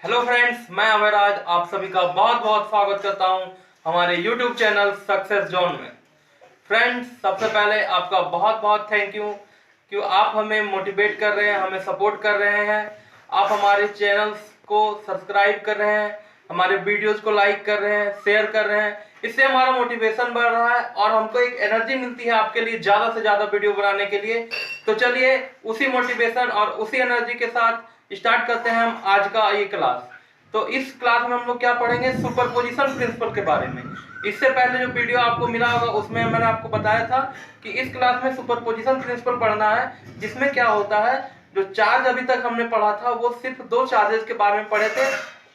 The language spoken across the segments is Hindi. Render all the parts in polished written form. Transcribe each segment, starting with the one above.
हेलो फ्रेंड्स, मैं अवयराज आप सभी का बहुत बहुत स्वागत करता हूं हमारे YouTube चैनल सक्सेस जोन में। फ्रेंड्स, सबसे पहले आपका बहुत बहुत थैंक यू कि आप हमें मोटिवेट कर रहे हैं, हमें सपोर्ट कर रहे हैं। आप हमारे चैनल्स को सब्सक्राइब कर रहे हैं, हमारे वीडियोस को लाइक कर रहे हैं, शेयर कर रहे हैं। इससे हमारा मोटिवेशन बढ़ रहा है और हमको एक एनर्जी मिलती है आपके लिए ज़्यादा से ज़्यादा वीडियो बनाने के लिए। तो चलिए उसी मोटिवेशन और उसी एनर्जी के साथ स्टार्ट करते हैं हम आज का ये क्लास। तो इस क्लास में हम लोग क्या पढ़ेंगे, सुपरपोजिशन प्रिंसिपल के बारे में। इससे पहले जो वीडियो आपको मिला होगा उसमें मैंने आपको बताया था कि इस क्लास में सुपरपोजिशन प्रिंसिपल पढ़ना है, जिसमें क्या होता है, जो चार्ज अभी तक हमने पढ़ा था वो सिर्फ दो चार्जेस के बारे में पढ़े थे,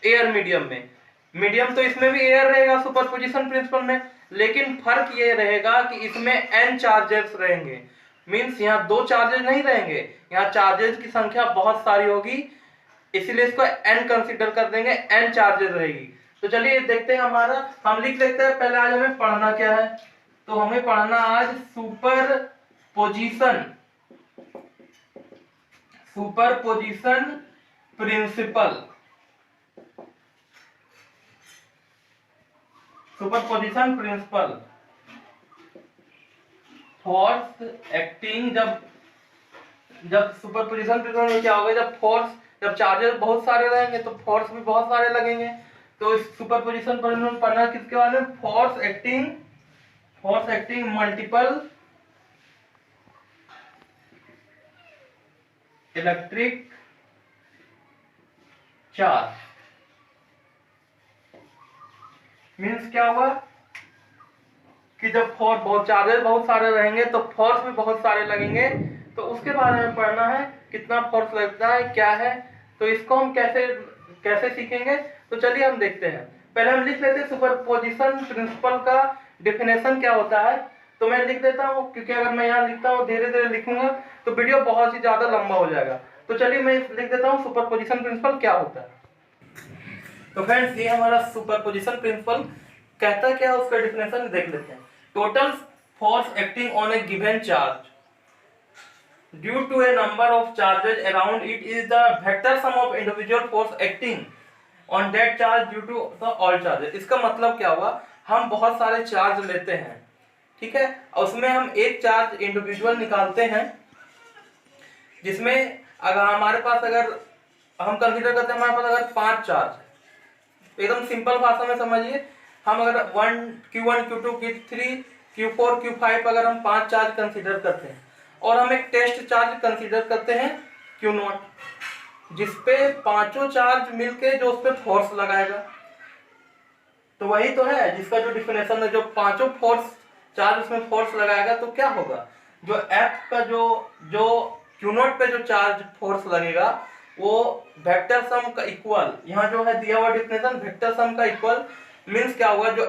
एयर मीडियम में। मीडियम तो इसमें भी एयर रहेगा सुपरपोजिशन प्रिंसिपल में, लेकिन फर्क ये रहेगा कि इसमें एन चार्जेस रहेंगे। मींस यहाँ दो चार्जेस नहीं रहेंगे, यहाँ चार्जेस की संख्या बहुत सारी होगी, इसीलिए इसको एन कंसीडर कर देंगे, एन चार्जेस रहेगी। तो चलिए देखते हैं, हमारा हम लिख लेते हैं पहले आज हमें पढ़ना क्या है। तो हमें पढ़ना आज superposition principle. Superposition principle force acting. जब सुपरपोजिशन प्रिंसिपल में क्या होगा, जब चार्जेस बहुत सारे रहेंगे तो फोर्स भी बहुत सारे लगेंगे। तो इस सुपरपोजिशन प्रिंसिपल पढ़ना किसके बारे में, force acting multiple electric charge. Means क्या हुआ कि जब चार्जेस बहुत सारे रहेंगे तो फोर्स भी बहुत सारे लगेंगे। तो उसके बारे में पढ़ना है, कितना फोर्स लगता है, क्या है। तो इसको हम कैसे सीखेंगे, तो चलिए हम देखते हैं। पहले हम लिख लेते हैं सुपरपोजिशन प्रिंसिपल का डिफिनेशन क्या होता है। तो मैं लिख देता हूँ, क्योंकि अगर मैं यहाँ लिखता हूँ धीरे धीरे लिखूंगा तो वीडियो बहुत ही ज्यादा लंबा हो जाएगा। तो चलिए मैं लिख देता हूँ सुपरपोजिशन प्रिंसिपल क्या होता है। तो फ्रेंड्स, ये हमारा सुपरपोजिशन प्रिंसिपल कहता क्या है, उसका डिफिनेशन देख लेते हैं। Total force acting on A given charge due to a number of charges around it is the vector sum of individual force acting on that charge due to the all charges। इसका मतलब क्या हुआ, हम बहुत सारे चार्ज लेते हैं, ठीक है, और उसमें हम एक चार्ज इंडिविजुअल निकालते हैं, जिसमें अगर हमारे पास अगर हम कंसीडर करते हैं हमारे पास अगर 5 चार्ज है, एकदम सिंपल भाषा में समझिए, हम अगर Q1 Q2 Q3 Q4 Q5 अगर हम 5 चार्ज कंसीडर करते हैं और हम एक टेस्ट चार्ज कंसीडर करते हैं Q0, जिसपे पांचों चार्ज मिलके जो उस पे फोर्स लगाएगा। तो वही तो है जिसका जो डिफिनेशन है, जो पांचों फोर्स चार्ज उसमें फोर्स लगाएगा तो क्या होगा, जो F का जो Q0 पे जो चार्ज फोर्स लगेगा वो वेक्टर सम का इक्वल, यहाँ जो है दिया हुआ डिफिनेशन वेक्टर सम का इक्वल। मींस क्या होगा, जो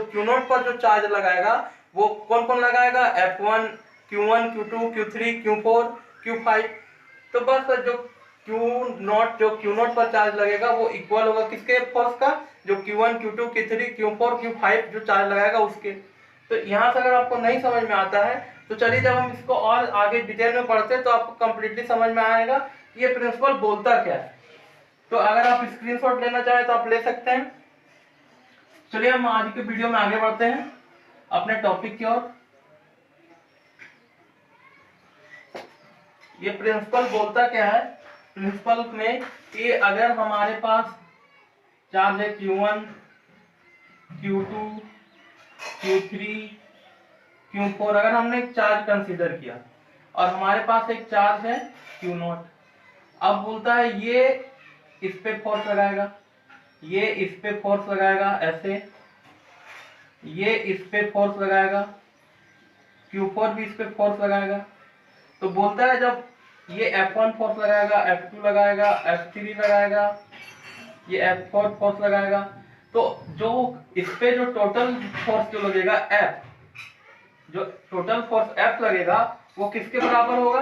Q0 पर जो चार्ज लगाएगा वो कौन कौन लगाएगा, F1 Q1 Q2 Q3 Q4 Q5। तो बस जो Q0 पर चार्ज लगेगा वो इक्वल होगा किसके फोर्स का, जो Q1 Q2 Q3 Q4 Q5 जो चार्ज लगाएगा उसके। तो यहाँ से अगर आपको नहीं समझ में आता है तो चलिए जब हम इसको और आगे डिटेल में पढ़ते हैं तो आपको कंप्लीटली समझ में आएगा कि ये प्रिंसिपल बोलता क्या है। तो अगर आप स्क्रीनशॉट लेना चाहें तो आप ले सकते हैं। चलिए हम आज के वीडियो में आगे बढ़ते हैं अपने टॉपिक की ओर। ये प्रिंसिपल बोलता क्या है, प्रिंसिपल में कि अगर हमारे पास चार्ज है Q1 Q2 Q3 Q4, अगर हमने एक चार्ज कंसीडर किया और हमारे पास एक चार्ज है Q0, अब बोलता है ये इस पे फोर्स लगाएगा, ये इस पे फोर्स लगाएगा ऐसे, ये इस पे फोर्स लगाएगा, Q4 भी इस पे फोर्स लगाएगा। तो बोलता है जब ये F1 फोर्स लगाएगा, F2 लगाएगा, F3 लगाएगा, ये F4 फोर्स लगाएगा, तो जो इस पे जो टोटल फोर्स जो लगेगा जो टोटल फोर्स F लगेगा वो किसके बराबर होगा,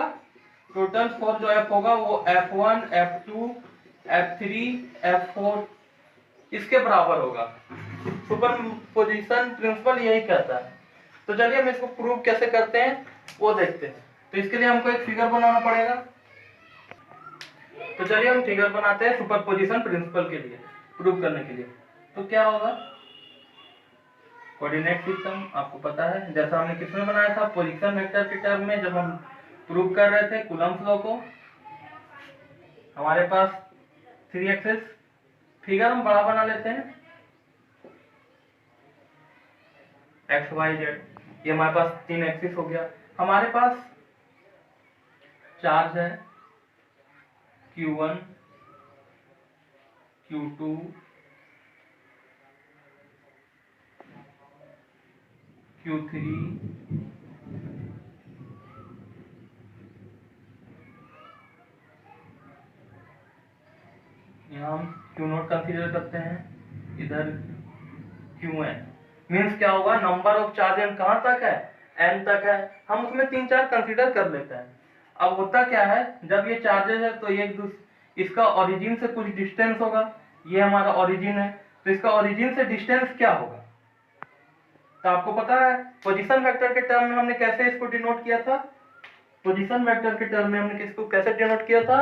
टोटल फोर्स जो F होगा वो F1 F2 F3 F4 इसके बराबर होगा। सुपरपोजिशन प्रिंसिपल यही कहता है। तो चलिए हम इसको प्रूव कैसे करते हैं वो देखते हैं। तो इसके लिए हमको एक फिगर बनाना पड़ेगा। तो चलिए हम फिगर बनाते हैं सुपरपोजिशन प्रिंसिपल के लिए, प्रूव करने के लिए। तो क्या होगा, कोऑर्डिनेट सिस्टम आपको पता है, जैसा हमने किसमें बनाया था, पोजीशन वेक्टर के टर्म में, जब हम प्रूव कर रहे थे कूलम्स लॉ को। हमारे पास 3 एक्सेस, फिगर हम बड़ा बना लेते हैं, एक्स वाई जेड, ये हमारे पास 3 एक्सिस हो गया। हमारे पास चार्ज है Q1, Q2, Q3, यहाँ हम Q0 कंसीडर करते हैं, इधर Qn। मीन्स क्या होगा, नंबर ऑफ चार्ज कहाँ तक है, n तक है, हम उसमें 3-4 कंसीडर कर लेते हैं। अब होता क्या है, जब ये चार्जेस है तो ये इसका ओरिजिन से कुछ डिस्टेंस होगा, ये हमारा ओरिजिन है, तो इसका ओरिजिन से डिस्टेंस क्या होगा, तो आपको पता है पोजीशन वेक्टर के टर्म में हमने कैसे इसको डिनोट किया था, पोजीशन वेक्टर के टर्म में हमने इसको कैसे डिनोट किया था,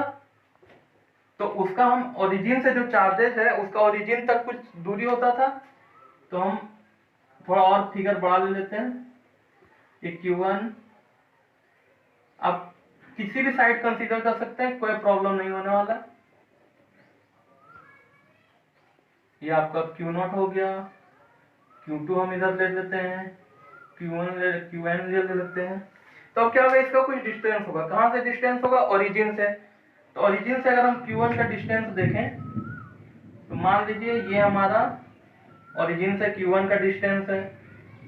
तो उसका हम ओरिजिन से जो चार्जेस है उसका ओरिजिन तक कुछ दूरी होता था, तो हम थोड़ा और फिगर बढ़ा ले लेते हैं, ये Q1, आप किसी भी साइड कंसीडर कर सकते हैं, कोई प्रॉब्लम नहीं होने वाला। ये आपका Q0 हो गया, Q2 हम इधर ले लेते हैं, Qn ले लेते हैं। तो अब क्या होगा, इसका कुछ डिस्टेंस होगा, कहां से डिस्टेंस होगा, ओरिजिन से। तो ओरिजिन से अगर हम Q1 का डिस्टेंस देखें तो मान लीजिए ये हमारा ओरिजिन से Q1 का डिस्टेंस है,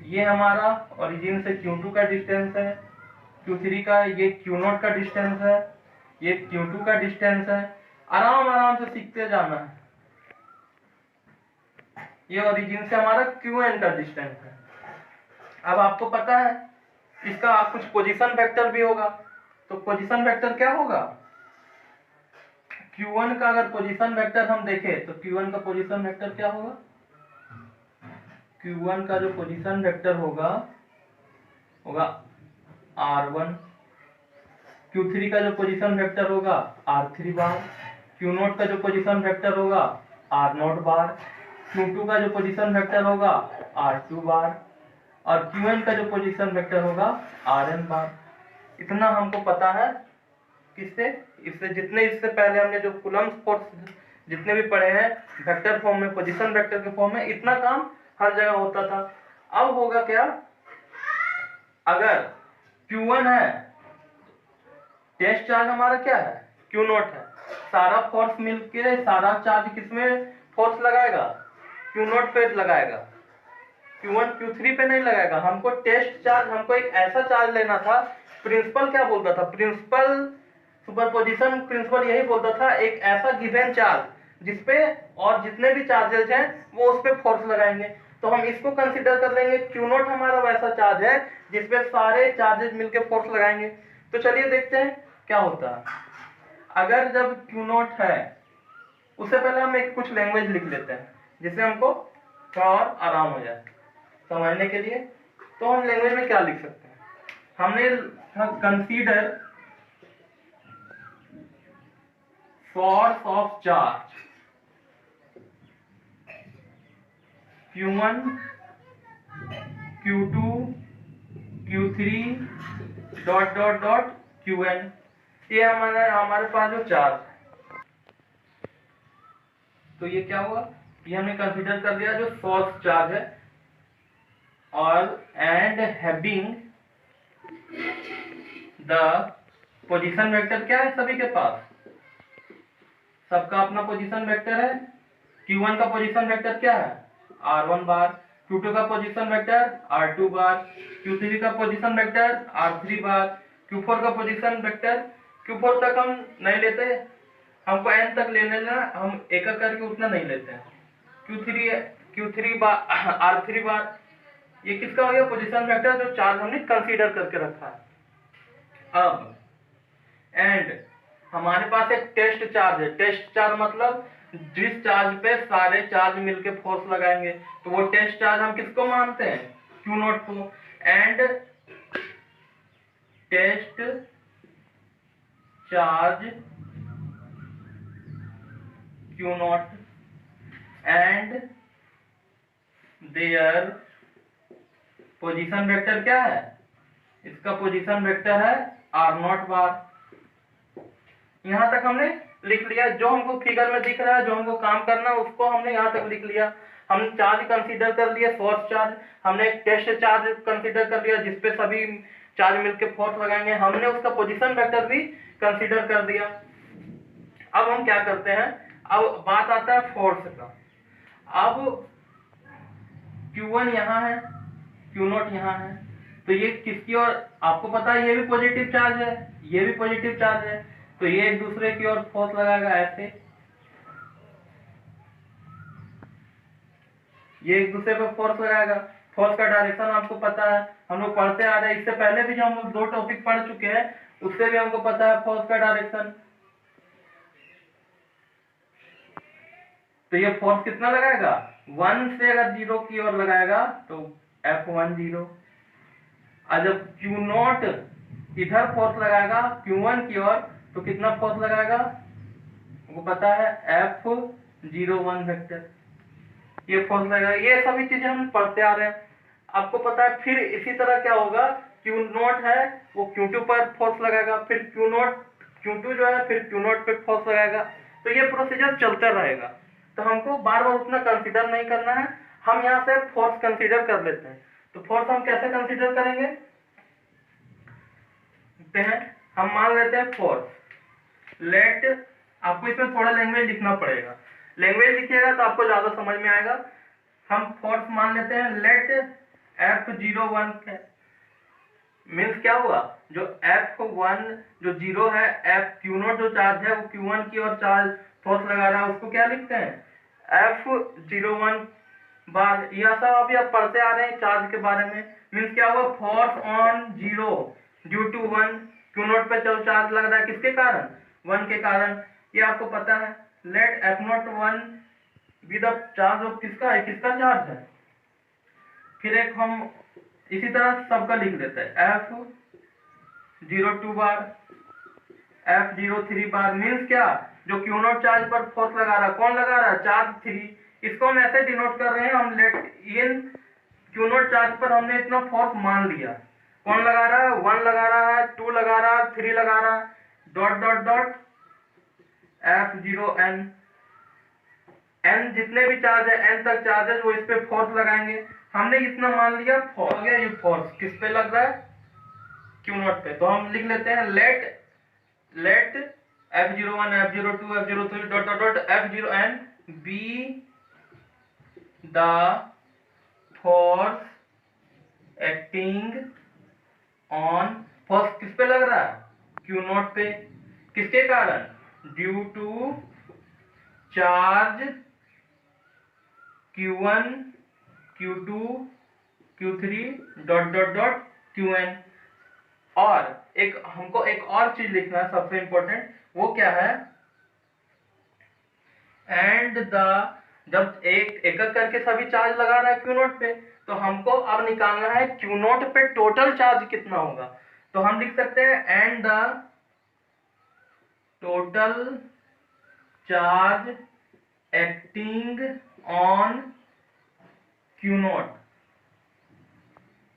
ये हमारा ओरिजिन से Q2 का डिस्टेंस है, Q3 का, ये Q0 का डिस्टेंस है, ये Q2 का डिस्टेंस है। आराम आराम से सीखते जाना है। ये ओरिजिन से हमारा Qn का डिस्टेंस है। अब आपको पता है इसका कुछ पोजीशन वेक्टर भी होगा, तो पोजीशन वेक्टर क्या होगा, Q1 का अगर पोजीशन वेक्टर हम देखें तो Q1 का पोजीशन वेक्टर क्या होगा, Q1 का जो पोजीशन वेक्टर होगा R1, Q3 का जो पोजीशन वेक्टर होगा R3 बार, Q0 का जो पोजीशन वेक्टर होगा R0 बार, Q2 का जो पोजीशन वेक्टर होगा R2 बार, और Qn का जो पोजीशन वेक्टर होगा Rn बार। इतना हमको पता है किससे, इससे जितने इससे पहले हमने जो कूलम्स फोर्स जितने भी पढ़े हैं वेक्टर फॉर्म में, पोजीशन वेक्टर के फॉर्म में, इतना काम हर जगह होता था। अब होगा क्या, अगर Q1 है, टेस्ट चार्ज हमारा क्या है, Q0 है, सारा फोर्स मिलके सारा चार्ज किसमें फोर्स लगाएगा, Q0 पे लगाएगा, Q1 Q3 पे नहीं लगाएगा। हमको टेस्ट चार्ज, हमको एक ऐसा चार्ज लेना था, प्रिंसिपल क्या बोलता था, प्रिंसिपल सुपरपोजिशन प्रिंसिपल यही बोलता था, एक ऐसा गिवन चार्ज जिसपे और जितने भी चार्जेस हैं वो उस पे फोर्स लगाएंगे। तो हम इसको कंसीडर कर लेंगे, Q0 हमारा वैसा चार्ज है जिसपे सारे चार्जेस मिलके फोर्स लगाएंगे। तो चलिए देखते हैं क्या होता है। अगर जब Q0 है, उससे पहले हम एक कुछ लैंग्वेज लिख लेते हैं जिससे हमको थोड़ा और आराम हो जाए समझने के लिए। तो हम लैंग्वेज में क्या लिख सकते हैं, हमने consider force of charge Q1, Q2, Q3 dot dot dot Qn, ये हमारे पास जो चार्ज है, तो ये क्या हुआ, ये हमने कंसीडर कर लिया जो फोर्स चार्ज है, और and having the position vector क्या है सभी के पास, सबका अपना पोजीशन वेक्टर है। Q1 का पोजीशन वेक्टर क्या है R1 बार, Q2 का पोजीशन वेक्टर R2 बार, Q3 का पोजीशन वेक्टर R3 बार, Q4 का पोजीशन वेक्टर, Q4 तक हम नहीं लेते, हमको n तक ले लेना, हम एक एक करके उतना नहीं लेते हैं। Q3 बार R3 बार, ये किसका हो गया पोजीशन वेक्टर जो चार्ज हमने कंसीडर करके रखा है। अब एंड हमारे पास एक टेस्ट चार्ज है, टेस्ट चार्ज मतलब जिस चार्ज पे सारे चार्ज मिलके फोर्स लगाएंगे, तो वो टेस्ट चार्ज हम किसको मानते हैं, Q0 को। And test charge Q naught and their position vector क्या है, इसका पोजीशन वेक्टर है आर नॉट बार। यहां तक हमने लिख लिया, जो हमको फिगर में दिख रहा है, जो हमको काम करना है उसको हमने यहां तक लिख लिया। हम चार्ज कंसीडर कर लिए, सोर्स चार्ज, हमने एक टेस्ट चार्ज कंसीडर कर लिया जिसपे सभी चार्ज मिलकर फोर्स लगाएंगे, हमने उसका पोजीशन वेक्टर भी कंसीडर कर दिया। अब हम क्या करते हैं, अब बात आता है फोर्स का। अब Q1 यहाँ है, Q0 यहाँ है, तो ये किसकी ओर, आपको पता है ये भी पॉजिटिव चार्ज है, ये भी पॉजिटिव चार्ज है, तो ये एक दूसरे की ओर फोर्स लगाएगा ऐसे, ये एक दूसरे पर फोर्स लगाएगा। फोर्स का डायरेक्शन आपको पता है, हम लोग पढ़ते आ रहे हैं, इससे पहले भी जो हम लोग 2 टॉपिक पढ़ चुके हैं उससे भी हमको पता है फोर्स का डायरेक्शन। तो ये फोर्स कितना लगाएगा, 1 से अगर 0 की ओर लगाएगा तो F1 0, और जब Q0 इधर फोर्स लगाएगा Q1 की ओर तो कितना फोर्स लगाएगा, वो पता है F01 वेक्टर, ये फोर्स लगेगा। ये सभी चीजें हम पढ़ते आ रहे हैं, आपको पता है। फिर इसी तरह क्या होगा, Q0 है वो Q2 पर फोर्स लगाएगा, फिर Q2 जो है फिर Q0 पे फोर्स लगाएगा, तो ये प्रोसीजर चलता रहेगा। तो हमको बार बार उतना कंसीडर नहीं करना है, हम यहाँ से फोर्स कंसीडर कर लेते हैं। तो फोर्स हम कैसे कंसीडर करेंगे, हम मान लेते हैं फोर्स लेट, आपको इसमें थोड़ा लैंग्वेज लिखना पड़ेगा, लैंग्वेज लिखिएगा तो आपको ज्यादा समझ में आएगा। हम फोर्स मान लेते हैं लेट F01 मीन्स क्या हुआ, जो F1 जो 0 है, Q0 जो चार्ज है वो Q1 की ओर चार्ज फोर्स लगा रहा है, उसको क्या लिखते हैं F01 बार। यह सब अभी आप पढ़ते आ रहे हैं चार्ज के बारे में। मीन्स क्या हुआ, force on 0 due to 1, Q0 पे जो चार्ज लग रहा है किसके कारण, 1 के कारण, ये आपको पता है। Let F01 be the charge of किसका है, किसका चार्ज है। फिर एक हम इसी तरह सबका लिख देते हैं F02 बार, F03 बार। मीन्स क्या, जो Q0 चार्ज पर फोर्स लगा रहा है, कौन लगा रहा है, चार्ज 3, इसको हम ऐसे डिनोट कर रहे हैं, हम लेट इन Q0 चार्ज पर हमने इतना फोर्स मान लिया, कौन लगा रहा है, 1 लगा रहा है, 2 लगा रहा है, 3 लगा रहा है, dot dot dot F0n, n जितने भी चार्ज है, n तक चार्ज है, वो इस पे फोर्स लगाएंगे। हमने इतना मान लिया, फोर्स हो गया। ये फोर्स किस पे लग रहा है, Q0 पे, तो हम लिख लेते हैं let F01 F02 F03 dot dot dot F0n be the force acting on, force किस पे लग रहा है, Q0 पे, किसके कारण, due to charge Q1 Q2 Q3 dot dot dot Qn। और हमको एक और चीज लिखना है सबसे इंपॉर्टेंट, वो क्या है, एंड द, जब एक करके सभी चार्ज लगा रहा है Q0 पे, तो हमको अब निकालना है Q0 पे टोटल चार्ज कितना होगा। तो हम लिख सकते हैं and the total charge acting on Q0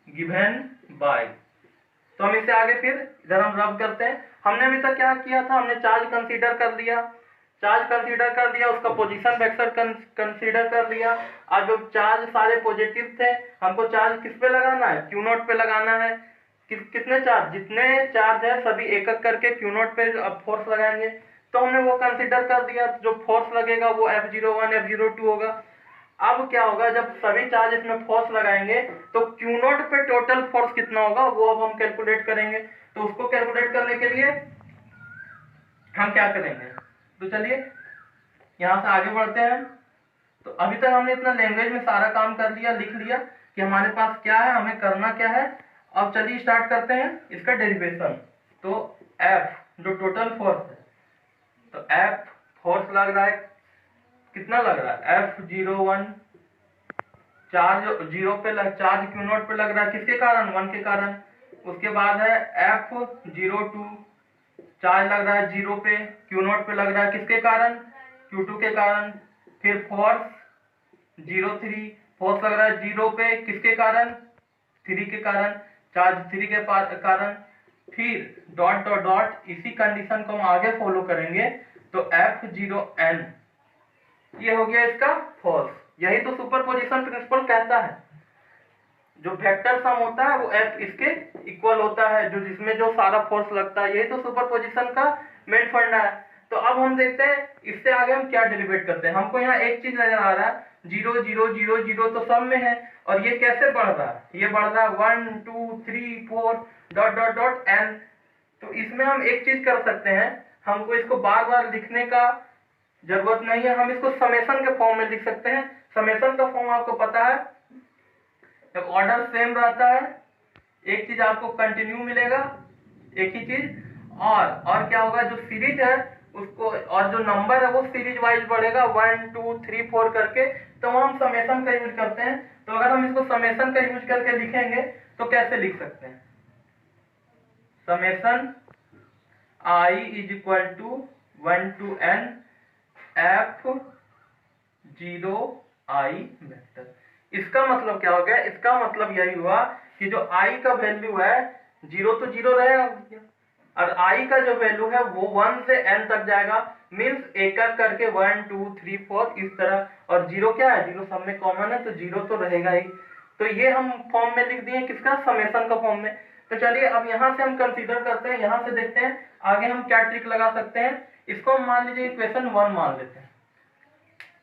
given by. तो हम इसे आगे फिर इधर हम रब करते हैं। हमने अभी तक क्या किया था, हमने चार्ज कंसीडर कर लिया, उसका पोजीशन वेक्टर कंसीडर कर लिया, और जो चार्ज सारे पॉजिटिव थे, हमको चार्ज किस पे लगाना है, Q0 पे लगाना है। कितने चार्ज, जितने चार्ज है सभी एक एक करके Q0 पे अब फोर्स लगाएंगे, तो हमने वो कंसीडर कर दिया। जो फोर्स लगेगा वो F01 F02 होगा। अब क्या होगा, जब सभी चार्ज इसमें फोर्स लगाएंगे तो Q0 पे टोटल फोर्स कितना होगा वो अब हम कैलकुलेट करेंगे। तो उसको कैलकुलेट करने के लिए हम क्या करेंगे, तो चलिए यहां से आगे बढ़ते हैं। तो अभी तक हमने इतना लैंग्वेज में सारा काम कर लिया, लिख लिया कि हमारे पास क्या है, हमें करना क्या है। अब चलिए स्टार्ट करते हैं इसका डेरिवेशन। तो F जो टोटल फोर्स है, तो F फोर्स लग रहा है, कितना लग रहा है, F01 चार्ज 0 पे चार्ज Q0 पे लग रहा है, किसके कारण, 1 के कारण। उसके बाद है F02 चार्ज लग रहा है 0 पे Q0 पे लग रहा है, किसके कारण, Q2 के कारण, फिर फोर्स 0.3 फोर्स लग रहा है 0 पे, किसके कारण, 3 के कारण, चार्ज 3 के कारण, फिर डॉट डॉट डॉट, इसी कंडीशन को हम आगे फॉलो करेंगे तो F0n, ये हो गया इसका फोर्स। यही तो सुपरपोजिशन प्रिंसिपल कहता है, जो वेक्टर सम होता है वो F इसके इक्वल होता है, जो जिसमें जो सारा फोर्स लगता है, यही तो सुपरपोजिशन का मेन फंडा है। तो अब हम देखते हैं इससे आगे हम क्या डेरिवेट करते हैं। हमको यहाँ एक चीज नजर आ रहा है, 0 0 0 0 तो सब में है, और ये कैसे बढ़ रहा है, ये बढ़ रहा है 1 2 3 4 डॉट डॉट डॉट n। तो इसमें हम एक चीज कर सकते हैं, हमको इसको बार बार लिखने का जरूरत नहीं है, हम इसको समेशन के फॉर्म में लिख सकते हैं। समेशन का फॉर्म आपको पता है, जब ऑर्डर सेम रहता है, एक चीज आपको कंटिन्यू मिलेगा, एक ही चीज, और क्या होगा, जो सीरीज है उसको, और जो नंबर है वो सीरीज वाइज बढ़ेगा 1 2 3 4 करके, तो हम समेशन का यूज करते हैं। तो अगर हम इसको समेशन का यूज करके लिखेंगे तो कैसे लिख सकते हैं, summation I is equal to 1 to n F0i vector. इसका मतलब क्या हो गया, इसका मतलब यही हुआ कि जो i का वैल्यू है 0 तो 0 रहेगा, और i का जो वैल्यू है वो 1 से n तक जाएगा, मीन्स एक एक करके 1 2 3 4 इस तरह, और 0 क्या है, 0 सब में कॉमन है तो 0 तो रहेगा ही। तो ये हम फॉर्म में लिख दिए, किसका, समेशन का फॉर्म में। तो चलिए अब यहाँ से हम कंसीडर करते हैं, यहाँ से देखते हैं आगे हम क्या ट्रिक लगा सकते हैं। इसको हम मान लीजिए इक्वेशन 1 मान लेते हैं।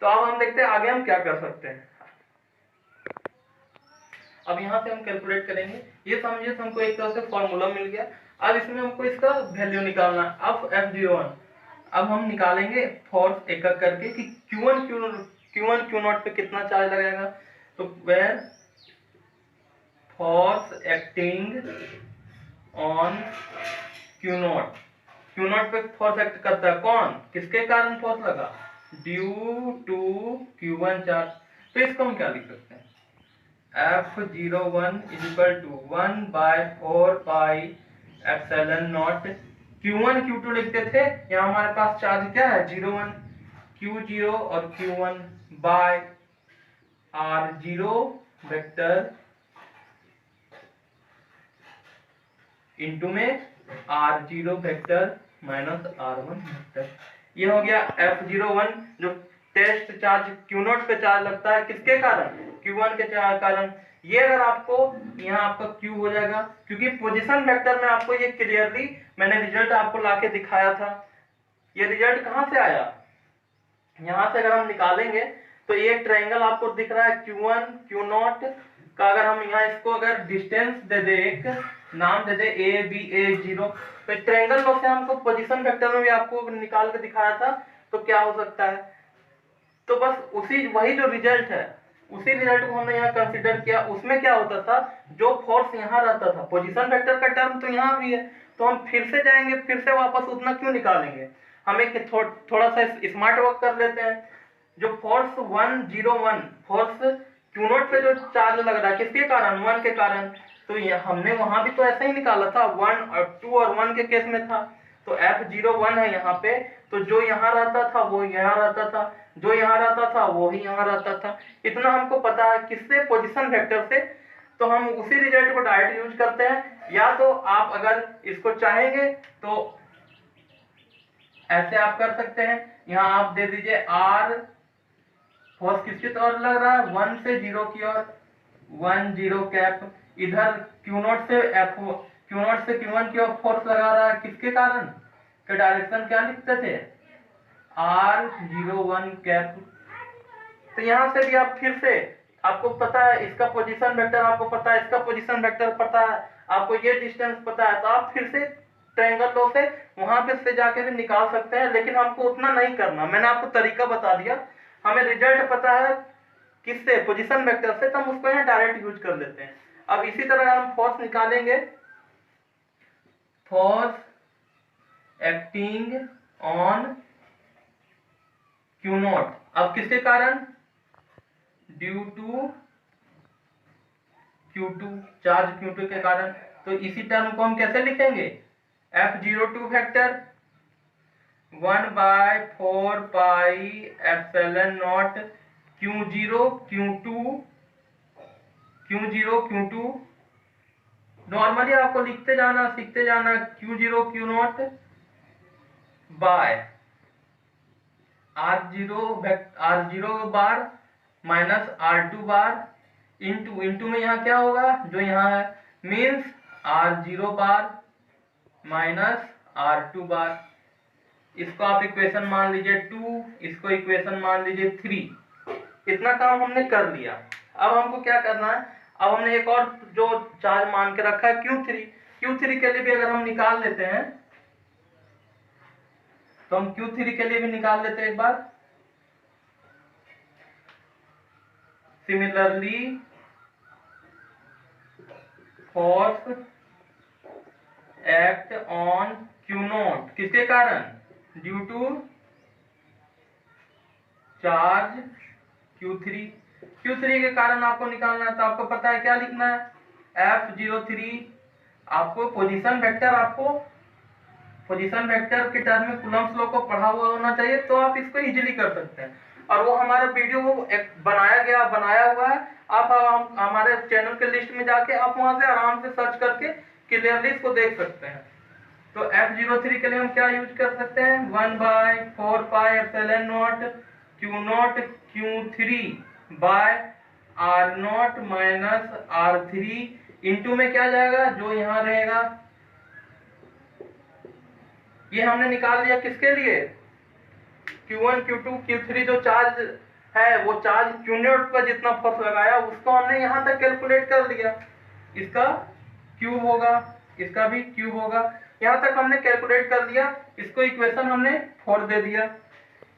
तो अब हम देखते हैं आगे हम क्या कर सकते हैं। अब यहाँ से हम कैलकुलेट करेंगे, ये समझिए हमको एक तरह से फॉर्मूला मिल गया। अब इसमें हमको इसका वैल्यू निकालना, अब F01, अब हम निकालेंगे फोर्स एक एक करके कि Q1 Q0 पे कितना चार्ज लगाएगा। तो where force acting on Q0 पे फोर्स एक्ट करता है कौन, किसके कारण फोर्स लगा, ड्यू टू Q1 चार्ज। तो इसको हम क्या लिख सकते हैं, F01 is equal to 1 by 4 pi epsilon naught। Q1 Q2 लिखते थे, यहाँ हमारे पास चार्ज क्या है 01, Q0 और Q1 by R0 vector into में R0 vector minus R1 vector. ये हो गया F01, जो टेस्ट चार्ज Q0 पे चार्ज लगता है, किसके कारण, Q1 के चार्ज कारण। ये अगर आपको यहाँ आपका Q हो जाएगा, क्योंकि पोजीशन वेक्टर में आपको ये क्लियरली मैंने रिजल्ट आपको लाके दिखाया था। ये रिजल्ट कहाँ से आया, यहाँ से अगर हम निकालेंगे तो एक ट्रायंगल आपको दिख रहा है Q1 Q0 का, अगर हम यहाँ इसको अगर डिस्टेंस दे दे, एक नाम दे दे ABA0, तो ट्रायंगल में से हमको पोजीशन वेक्टर में भी आपको निकाल के दिखाया था, तो क्या हो सकता है। तो बस उसी वही जो रिजल्ट है, उसी रिजल्ट को हमने यहाँ कंसीडर किया। उसमें क्या होता था, जो फोर्स यहाँ रहता था, पोजीशन वेक्टर का टर्म तो यहाँ भी है, तो हम फिर से जाएंगे, फिर से वापस उतना क्यों निकालेंगे, हमें थोड़ा सा स्मार्ट वर्क कर लेते हैं। जो फोर्स 101 फोर्स Q0 पे जो चार्ज लग रहा है, किसके कारण, 1 के कारण, तो ये हमने वहां भी तो ऐसा ही निकाला था, 1 और 2 और 1 के केस में था। तो F01 है यहाँ पे, तो जो यहाँ रहता था वो यहाँ रहता था, जो यहाँ रहता था वो ही यहाँ रहता था। इतना हमको पता है, किससे, पोजीशन वेक्टर से। तो हम उसी रिजल्ट को डायरेक्ट यूज करते हैं, या तो आप अगर इसको चाहेंगे तो ऐसे आप कर सकते हैं, यहाँ आप दे दीजिए R, फोर्स किसकी तरफ लग रहा है, 1 से 0 की ओर, 1 0 कैप, इधर Q0 से Q0 से Q1 की ओर फोर्स लगा रहा है, किसके कारण, के डायरेक्शन क्या लिखते थे, R01 कैप। तो यहाँ से भी आप फिर से, आपको पता है इसका पोजीशन वेक्टर, आपको पता है इसका पोजीशन वेक्टर पता है, आपको ये डिस्टेंस पता है, तो आप फिर से ट्रायंगल लो से वहां पे से जाके भी निकाल सकते हैं। लेकिन हमको उतना नहीं करना, मैंने आपको तरीका बता दिया, हमें रिजल्ट पता है किससे, पोजीशन वेक्टर से, तो हम उसको यहाँ डायरेक्ट यूज कर लेते हैं। अब इसी तरह हम फोर्स निकालेंगे, फोर्स एक्टिंग ऑन Q0, अब किसके कारण, due to Q2 charge Q2 के कारण। तो इसी टर्म को हम कैसे लिखेंगे, F02 vector 1/4πε0 Q0 Q2 normally आपको लिखते जाना सीखते जाना Q0 Q0 bye R0 bar minus R2 bar into में यहाँ क्या होगा जो यहाँ है means R0 bar minus R2 बार। इसको आप इक्वेशन मान लीजिए 2, इसको इक्वेशन मान लीजिए 3। इतना काम हमने कर लिया। अब हमको क्या करना है, अब हमने एक और जो चार्ज मान के रखा है Q3 के लिए भी अगर हम निकाल लेते हैं तो हम Q3 के लिए भी निकाल लेते हैं एक बार। Similarly force act on Q0 किसके कारण, ड्यू टू चार्ज Q3 के कारण आपको निकालना है। तो आपको पता है क्या लिखना है, F03 आपको पोजीशन वेक्टर के टर्म में कूलम्ब्स लॉ को पढ़ा हुआ होना चाहिए, तो आप इसको इजीली कर सकते हैं। और वो हमारा वीडियो वो एक बनाया हुआ है, आप हमारे चैनल के लिस्ट में जाके आप वहां से आराम से सर्च करके क्लियरली इसको देख सकते हैं। तो F03 के लिए हम क्या यूज कर सकते हैं, 1/4πε0 Q0 Q3 by R0 minus R3 into में क्या जाएगा जो यहाँ रहेगा, ये हमने निकाल लिया किसके लिए, Q1 Q2 Q3 जो चार्ज है वो चार्ज Q0 पर जितना फोर्स लगाया उसको हमने यहाँ तक कैलकुलेट कर लिया। इसका क्यूब होगा, इसका भी क्यूब होगा, यहाँ तक हमने कैलकुलेट कर लिया। इसको इक्वेशन हमने 4 दे दिया।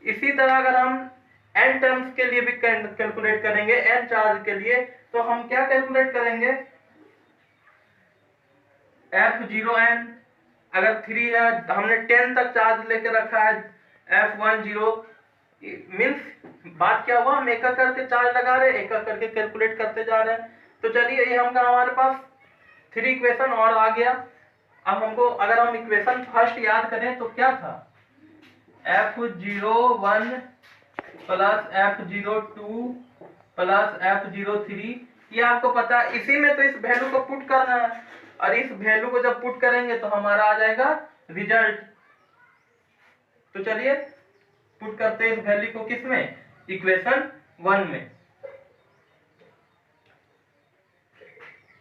इसी तरह अगर हम n टर्म्स के लिए भी कैलकुलेट करेंगे, n चार्ज के लिए, तो हम क्या कैलकुलेट करेंगे, F0n अगर 3 है, हमने 10 तक चार्ज लेके रखा है, F10 मीन्स बात क्या हुआ, हम एक करके चार्ज लगा रहे हैं, एक करके कैलकुलेट करते जा रहे हैं। तो चलिए ये हमारे पास 3 इक्वेशन और आ गया। अब हमको अगर हम इक्वेशन फर्स्ट याद करें तो क्या था, F01 plus F02 plus F03, ये आपको पता है। इसी में तो इस वैल्यू को पुट करना है, और इस वैल्यू को जब पुट करेंगे तो हमारा आ जाएगा रिजल्ट। तो चलिए पुट करते हैं इस वैल्यू को किसमें, इक्वेशन 1 में।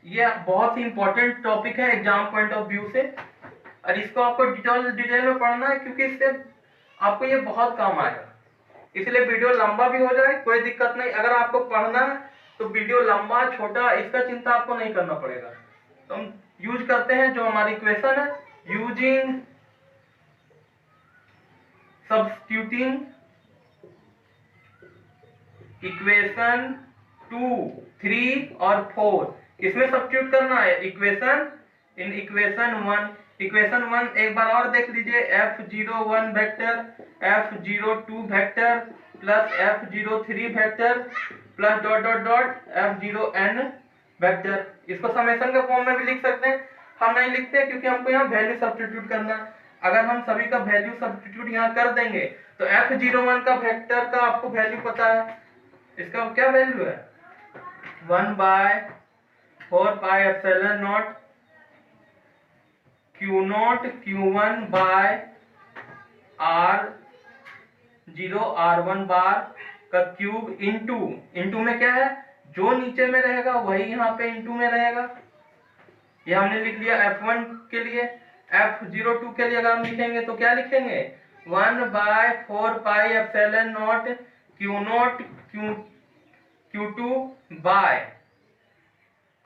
ये बहुत ही इंपॉर्टेंट टॉपिक है एग्जाम पॉइंट ऑफ व्यू से, और इसको आपको डिटेल में पढ़ना है, क्योंकि इससे आपको ये बहुत काम आएगा। इसलिए वीडियो लंबा भी हो जाए कोई दिक्कत नहीं, अगर आपको पढ़ना है तो वीडियो लंबा छोटा इसका चिंता आपको नहीं करना पड़ेगा। तो हम यूज करते हैं जो हमारी इक्वेशन है, यूजिंग सब्स्टिट्यूटिंग इक्वेशन 2, 3 और 4, इसमें सब्स्टिट्यूट करना है इक्वेशन 1 एक बार और देख लीजिए, F01 vector F02 vector plus F03 vector plus dot dot dot F0n vector. इसको समेशन के फॉर्म में भी लिख सकते हैं, हम नहीं लिखते क्योंकि हमको यहाँ वैल्यू सब्स्टिट्यूट करना है। अगर हम सभी का वैल्यू सब्स्टिट्यूट यहाँ कर देंगे तो F01 का वेक्टर का आपको वैल्यू पता है, इसका क्या वैल्यू है, 1/4πε0 Q0 Q1 बाय R1 बार का क्यूब इंटू में क्या है, जो नीचे में रहेगा वही यहाँ पे इंटू में रहेगा। ये हमने लिख लिया F1 के लिए। F02 के लिए अगर हम लिखेंगे तो क्या लिखेंगे, 1/4πε0 Q0 Q2 bye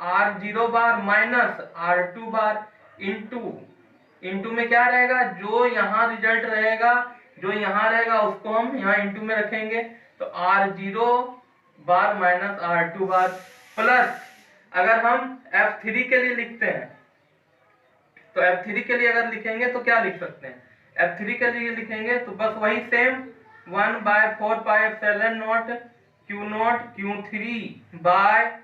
R0 bar minus R2 bar into में क्या रहेगा, जो यहाँ रिजल्ट रहेगा जो यहाँ रहेगा उसको हम यहाँ इंटू में रखेंगे, तो R0 बार माइनस R2 बार प्लस, अगर हम F3 के लिए लिखते हैं तो F3 के लिए अगर लिखेंगे तो क्या लिख सकते हैं, F3 के लिए लिखेंगे तो बस वही same 1/4πε0 Q0 Q3 by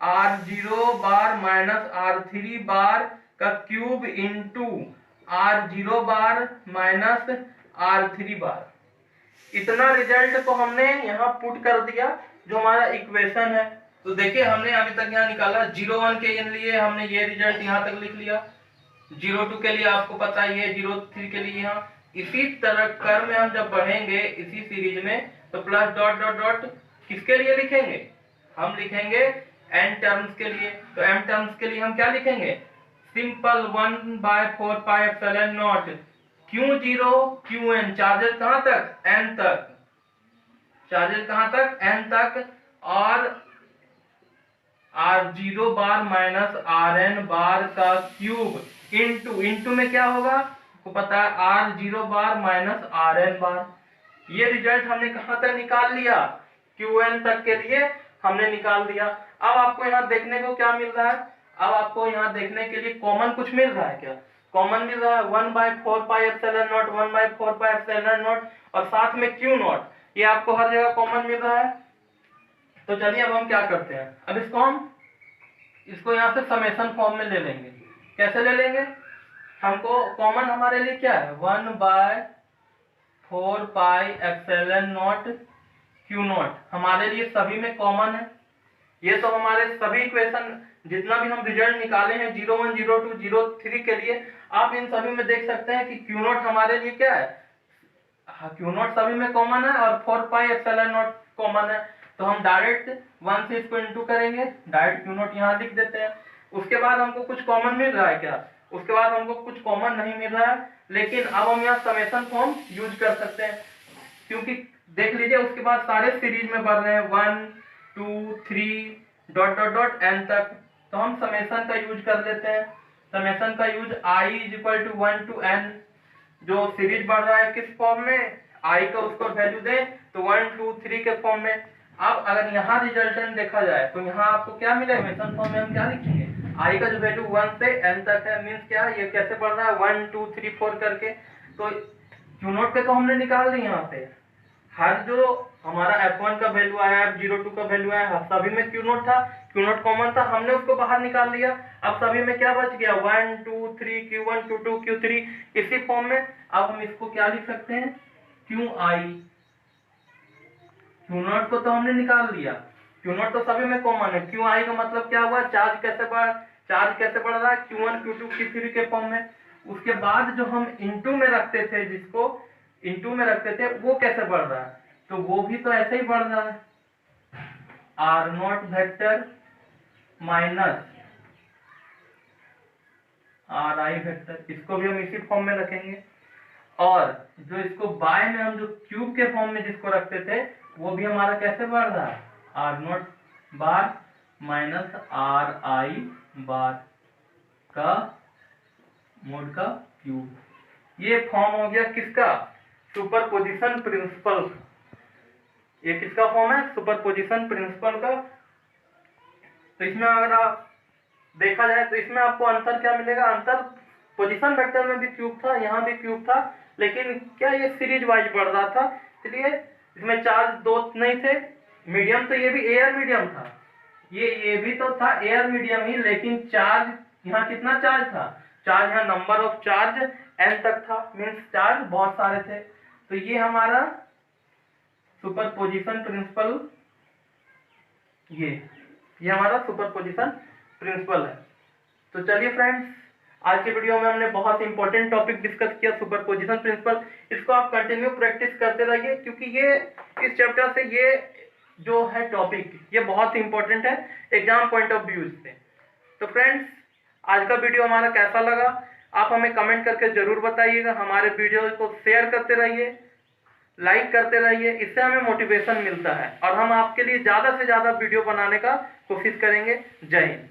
R0 bar minus R3 bar का cube into R0 bar minus R3 bar. इतना रिजल्ट को हमने यहाँ पुट कर दिया जो हमारा इक्वेशन है। तो देखिए हमने अभी तक यहाँ निकाला 01 के लिए हमने ये रिजल्ट यहाँ तक लिख लिया, 02 के लिए आपको पता ही है, 03 के लिए यहाँ। इसी तरह क्रम में हम जब बढ़ेंगे इसी सीरीज में तो प्लस डॉट डॉट डॉट किसके लिए लिखेंगे, हम लिखेंगे n टर्म्स के लिए। तो m टर्म्स के लिए हम क्या लिखेंगे, simple 1/4 pi epsilon not Q0 Qn, charges कहां तक, n तक, चार्जेस कहां तक, n तक, और R0 बार माइनस Rn बार का क्यूब इंटू में क्या होगा आपको पता है, R0 बार माइनस Rn बार। ये रिजल्ट हमने कहां तक निकाल लिया, Qn तक के लिए हमने निकाल दिया। अब आपको यहाँ देखने को क्या मिल रहा है, अब आपको यहाँ देखने के लिए कॉमन कुछ मिल रहा है क्या, कॉमन मिल रहा है 1/4 pi epsilon not, 1/4 pi epsilon not, और साथ में Q नॉट, ये आपको हर जगह कॉमन मिल रहा है। तो चलिए अब हम क्या करते हैं, अब इसको यहाँ से समेशन फॉर्म में ले लेंगे। कैसे ले लेंगे, हमको कॉमन हमारे लिए क्या है, 1/4 pi epsilon not Q not हमारे लिए सभी में कॉमन है। ये तो हमारे सभी इक्वेशन जितना भी हम रिजल्ट निकाले हैं 01, 02, 03 के लिए, आप इन सभी में देख सकते हैं कि Q नॉट हमारे लिए क्या है, Q नॉट सभी में कॉमन है और 4 पाई एप्सिलॉन नॉट कॉमन है। तो हम डायरेक्ट 1 से इसको इंटू करेंगे, डायरेक्ट Q नॉट यहाँ लिख देते हैं। उसके बाद हमको कुछ कॉमन मिल रहा है क्या, उसके बाद हमको कुछ कॉमन नहीं मिल रहा है, लेकिन अब हम यहाँ समेशन फॉर्म यूज कर सकते हैं, क्योंकि देख लीजिए उसके बाद सारे सीरीज में बढ़ रहे हैं 1, 2, 3 डॉट डॉट डॉट n तक। तो हम समेशन का यूज कर लेते हैं, समेशन का यूज I = 1 to n, जो सीरीज बढ़ रहा है किस फॉर्म में, I का उसको वैल्यू दें तो 1, 2, 3 के फॉर्म में। अब अगर यहाँ रिजल्टेंट देखा जाए तो यहाँ आपको क्या मिलेगा, समेशन फॉर्म में हम क्या लिखेंगे, I का जो वैल्यू 1 से n तक है, मीन्स क्या है, ये कैसे बढ़ रहा है 1, 2, 3, 4 करके। तो Q नॉट के तो हमने निकाल दी, यहाँ पे हर जो हमारा F1 का वैल्यू आया, F02 का वैल्यू आया, सभी में Q नॉट था, Q नॉट कॉमन था, हमने उसको बाहर निकाल लिया। अब सभी में क्या बच गया, 1, 2, 3, Q1, Q2, Q3 इसी फॉर्म में। अब हम इसको क्या लिख सकते हैं, QI। Q नॉट को तो हमने निकाल लिया, Q नॉट तो सभी में कॉमन है, QI का मतलब क्या हुआ, चार्ज कैसे बढ़ रहा है, Q1, Q2, Q3 के फॉर्म में। उसके बाद जो हम इंटू में रखते थे, जिसको इंटू में रखते थे, वो कैसे बढ़ रहा है, तो वो भी तो ऐसे ही बढ़ रहा है, R0 vector minus RI vector, इसको भी हम इसी फॉर्म में रखेंगे। और जो इसको बाय में हम जो क्यूब के फॉर्म में जिसको रखते थे, वो भी हमारा कैसे बढ़ रहा है, R0 बार माइनस RI बार का मोड का क्यूब। ये फॉर्म हो गया किसका, सुपरपोजिशन प्रिंसिपल। ये किसका फॉर्म है, सुपरपोजिशन प्रिंसिपल का। तो इसमें अगर आप देखा जाए तो इसमें आपको अंतर क्या मिलेगा, अंतर पोजीशन वेक्टर में भी क्यूब था, यहाँ भी क्यूब था, लेकिन क्या ये सीरीज वाइज बढ़ रहा था, इसलिए इसमें चार्ज दो नहीं थे। मीडियम तो ये भी एयर मीडियम था, ये भी तो था एयर मीडियम ही, लेकिन चार्ज यहाँ कितना चार्ज था, चार्ज यहाँ नंबर ऑफ चार्ज n तक था, मीन्स चार्ज बहुत सारे थे। तो ये हमारा सुपरपोजिशन प्रिंसिपल, ये हमारा सुपरपोजिशन प्रिंसिपल है। तो चलिए फ्रेंड्स, आज के वीडियो में हमने बहुत इंपॉर्टेंट टॉपिक डिस्कस किया, सुपरपोजिशन प्रिंसिपल। इसको आप कंटिन्यू प्रैक्टिस करते रहिए, क्योंकि ये इस चैप्टर से ये जो है टॉपिक, ये बहुत इंपॉर्टेंट है एग्जाम पॉइंट ऑफ व्यू से। तो फ्रेंड्स, आज का वीडियो हमारा कैसा लगा आप हमें कमेंट करके जरूर बताइएगा। हमारे वीडियो को शेयर करते रहिए, लाइक करते रहिए, इससे हमें मोटिवेशन मिलता है और हम आपके लिए ज़्यादा से ज़्यादा वीडियो बनाने का कोशिश करेंगे। जय हिंद।